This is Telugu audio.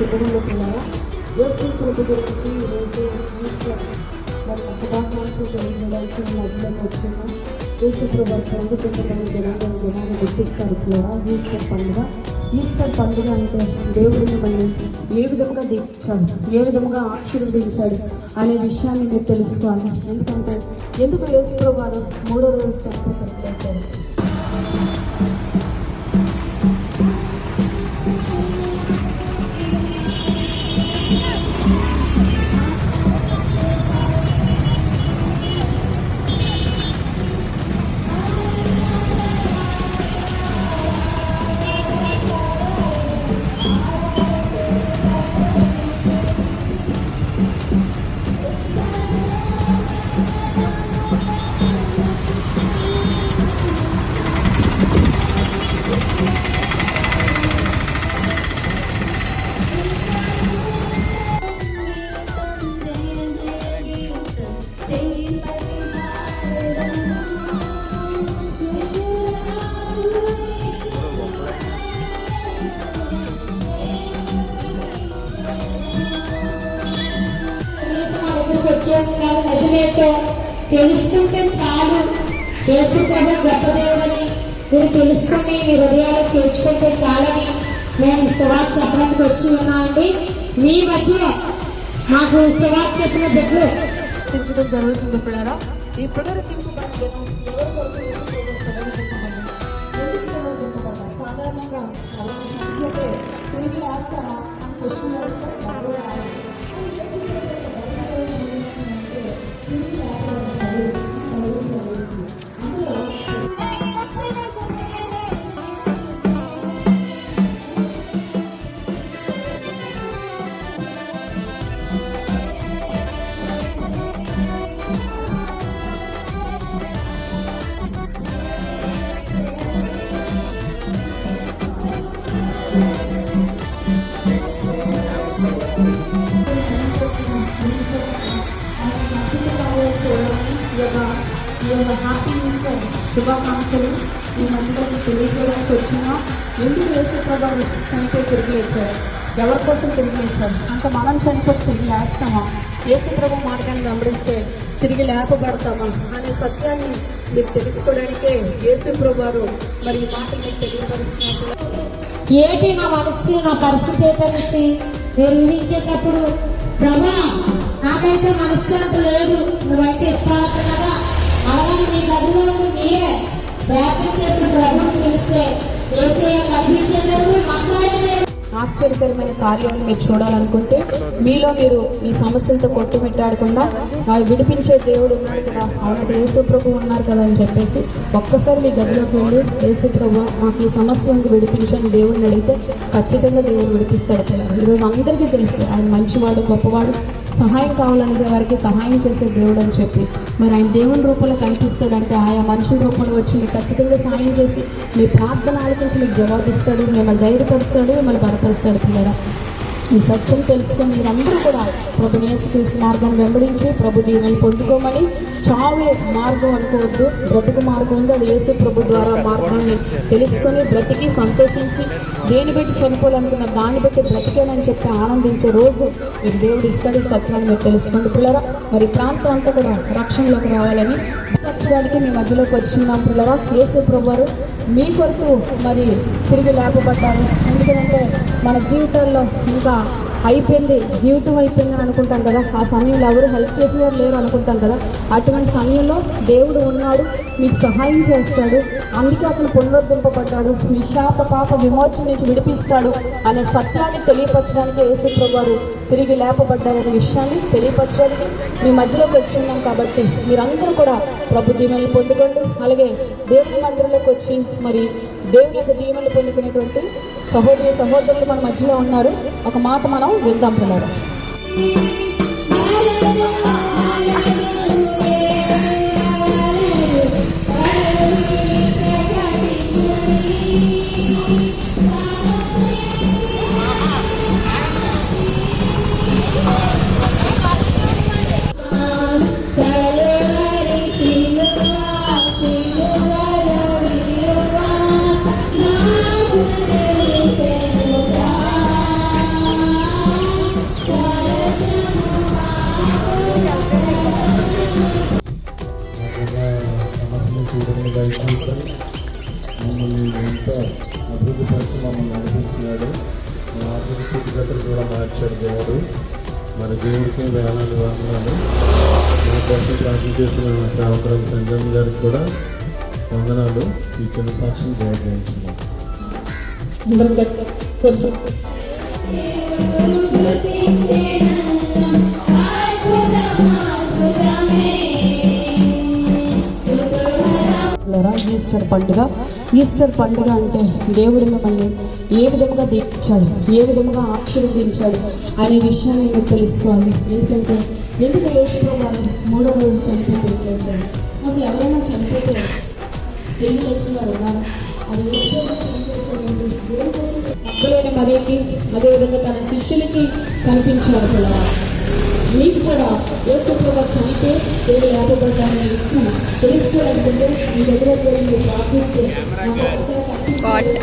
శుభములు పిల్లరా. యేసు ప్రభు గురించి ఈరోజు ఈస్టర్ మరి శుభాకాంక్షలు తెలియజేయడానికి మధ్యలోకి వచ్చినాం. యేసు ప్రభు పొందుకుంటున్న దినాన్ని గుర్తిస్తారు పిల్లరా. ఈస్టర్ పండుగ అంటే దేవుడిని మనం ఏ విధంగా దీక్షాడు, ఏ విధంగా ఆశీర్వదించాడు అనే విషయాన్ని మీరు తెలుసుకోవాలి. ఎందుకు యేసు ప్రభు వారు 3వ రోజు చనిపోతారు. నిజమేంటో తెలుసుకుంటే చాలు. యేసు ప్రభు గొప్ప దేవుడని మీరు తెలుసుకుని మీ హృదయాలు చేర్చుకుంటే చాలని మేము సువార్త చెప్పడానికి వచ్చి ఉన్నామండి. మీ మధ్యలో మాకు సువార్త చెప్పిన బిడ్డలు తెచ్చడం జరుగుతుంది పిల్లరా. ఈ సాధారణంగా తిరిగి వేస్తారా క్వశ్చన్ హ్యాపీ ఈస్టర్ శుభాకాంక్షలు ఈ మధ్యలోకి తెలియజేయడానికి వచ్చినా. ఎందుకు యేసు ప్రభు చనిపోయి తిరిగి లేచారు, ఎవరి కోసం తిరిగి లేచారు అంటే మనం చనిపోయి తిరిగి లేస్తామా, యేసు ప్రభు మార్గాన్ని గమనిస్తే తిరిగి లేపబడతామా అనే సత్యాన్ని మీకు తెలుసుకోవడానికే యేసు ప్రభు వారు మరి ఈ మాటలు మీకు తెలియపరుస్తున్నారు. ఏంటి నా మనసు నా పరిస్థితి ఏంటనేసి మీరు ఊహించేటప్పుడు ప్రభా నాకైతే మనశ్శాంతి లేదు, నువ్వైతే ఇస్తావు కదా, అలాగే మీ గదిలో ఉండి మీరే ప్రార్థన చేసి ప్రభువుని పిలిస్తే యేసయ్య కనిపించేటప్పుడు మాట్లాడేది. ఆశ్చర్యకరమైన కార్యాలను మీరు చూడాలనుకుంటే మీలో మీరు ఈ సమస్యలతో కొట్టుమిట్టాడకుండా విడిపించే దేవుడు ఉన్నాడు కదా, అవునంటే యేసు ప్రభు ఉన్నారు కదా అని చెప్పేసి ఒక్కసారి మీ గదిలోకి వెళ్ళి యేసు ప్రభు మాకు ఈ సమస్య నుంచి విడిపించని దేవుడిని అడిగితే ఖచ్చితంగా దేవుడు విడిపిస్తాడు కదా. ఈరోజు అందరికీ తెలుసు ఆయన మంచివాడు, గొప్పవాడు, సహాయం కావాలనే వారికి సహాయం చేసే దేవుడు అని చెప్పి మరి ఆయన దేవుని రూపంలో కనిపిస్తాడంటే ఆయా మనుషుల రూపంలో వచ్చి మీకు ఖచ్చితంగా సహాయం చేసి మీ ప్రార్థన ఆలకించి మీకు జవాబిస్తాడు, మిమ్మల్ని ధైర్యపరుస్తాడు, మిమ్మల్ని బలపరుస్తాడు పిల్లరా. ఈ సత్యం తెలుసుకొని మీరందరూ కూడా ప్రభు యేసుక్రీస్తు మార్గాన్ని వెంబడించి ప్రభు దీవెనలు పొందుకోమని. చావే మార్గం అనుకోవద్దు, బ్రతుకు మార్గం ఉంది, అది యేసు ప్రభు ద్వారా మార్గాన్ని తెలుసుకొని బ్రతికి సంతోషించి దేని బట్టి చనిపోవాలనుకున్న దాన్ని బట్టి బ్రతికేనని చెప్పి ఆనందించే రోజు మీకు దేవుడు ఇస్తాడు. సత్యాన్ని మీరు తెలుసుకోండి పిల్లరా. మరి ప్రాంతం అంతా కూడా రక్షణలోకి రావాలని రక్షడానికి మీ మధ్యలోకి వచ్చినాం పిల్లరా. యేసు ప్రభు వారు మీ కొరకు మరి తిరిగి లేపబడ్డారు. ఎందుకంటే మన జీవితాల్లో ఇంకా అయిపోయింది, జీవితం అయిపోయిందని అనుకుంటాం కదా, ఆ సమయంలో ఎవరు హెల్ప్ చేసేవారు లేరు అనుకుంటాం కదా, అటువంటి సమయంలో దేవుడు ఉన్నాడు, మీకు సహాయం చేస్తాడు, అందుకే అతను పునరుద్ధరింపబడ్డాడు, మీ శాప పాప విమోచన నుంచి విడిపిస్తాడు అనే సత్యాన్ని తెలియపరచడానికి యేసు ప్రభు వారు తిరిగి లేపబడ్డారనే విషయాన్ని తెలియపరచడానికి మీ మధ్యలోకి వచ్చిన్నాం. కాబట్టి మీరందరూ కూడా ప్రభు దీవెనలు పొందుకోండి. అలాగే దేవుని మందిరంలోకి వచ్చి మరి దేవుని యొక్క దీవెనలు పొందుకునేటువంటి సహోదరులు మన మధ్యలో ఉన్నారు. ఒక మాట మనం విందాం పిల్లలు. చేస్తున్నాడు. మన ఆర్థిక స్థితిగతులు కూడా మార్చాడు దేవుడు. మన దేవుడికి వేలాలు వందనాలు. నా కోసం ప్రార్థన చేసిన నా సేవకురాలు సంజయ్ గారికి కూడా వందనాలు. ఈ చిన్న సాక్ష్యం దేవుడు చేయించున్నాను. ఈస్టర్ పండుగ అంటే దేవుడు మిమ్మల్ని ఏ విధంగా దీవించాడు, ఏ విధంగా ఆశీర్వదించాడు అనే విషయాన్ని మీరు తెలుసుకోవాలి. ఎందుకు యేసుప్రభువు వారు 3వ రోజు చనిపోయి తిరిగి లేచాడు? అసలు ఎవరైనా చనిపోతే తిరిగి లేచిన వారు ఉన్నారు? అది యేసుప్రభువు తిరిగి లేచాడండి. అక్కలేని మరియకి, అదేవిధంగా తన శిష్యులకి కనిపించాడు పిల్లవాడు. మీకు కూడా యేసుప్రభువు చనితే తిరిగి లేపబడ్డారనే విషయం తెలుసుకోవాలనుకుంటే మీ దగ్గర పోయి మీరు ప్రార్థిస్తే నాకు ఒకసారి కనిపించాడు.